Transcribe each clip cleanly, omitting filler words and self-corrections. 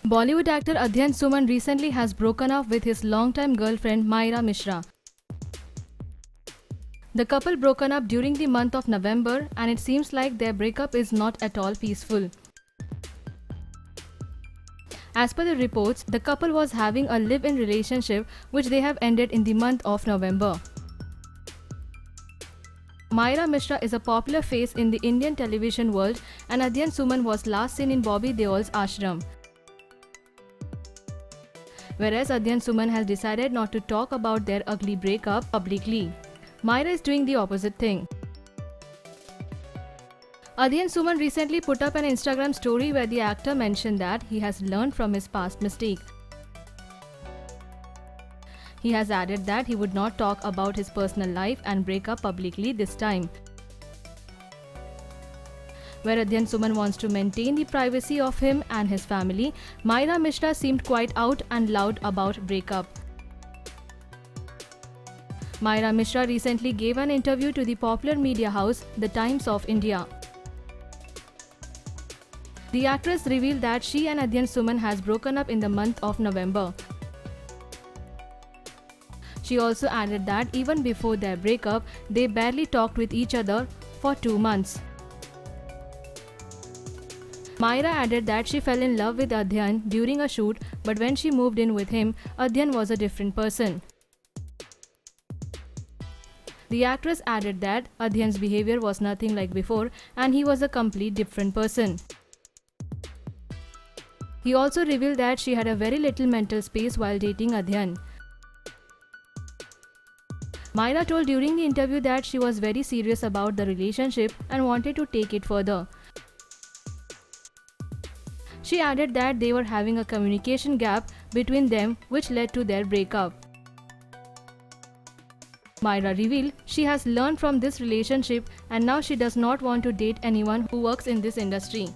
Bollywood actor Adhyan Suman recently has broken up with his longtime girlfriend Myra Mishra. The couple broken up during the month of November, and it seems like their breakup is not at all peaceful. As per the reports, the couple was having a live-in relationship which they have ended in the month of November. Myra Mishra is a popular face in the Indian television world, and Adhyan Suman was last seen in Bobby Deol's ashram. Whereas Adhyan Suman has decided not to talk about their ugly breakup publicly. Myra is doing the opposite thing. Adhyan Suman recently put up an Instagram story where the actor mentioned that he has learned from his past mistake. He has added that he would not talk about his personal life and breakup publicly this time. Where Adhyan Suman wants to maintain the privacy of him and his family, Myra Mishra seemed quite out and loud about breakup. Myra Mishra recently gave an interview to the popular media house, The Times of India. The actress revealed that she and Adhyan Suman has broken up in the month of November. She also added that even before their breakup, they barely talked with each other for 2 months. Myra added that she fell in love with Adhyan during a shoot, but when she moved in with him, Adhyan was a different person. The actress added that Adhyan's behavior was nothing like before and he was a complete different person. He also revealed that she had a very little mental space while dating Adhyan. Myra told during the interview that she was very serious about the relationship and wanted to take it further. She added that they were having a communication gap between them which led to their breakup. Myra revealed she has learned from this relationship and now she does not want to date anyone who works in this industry.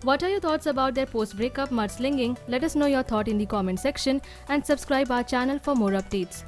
What are your thoughts about their post-breakup mudslinging? Let us know your thought in the comment section and subscribe our channel for more updates.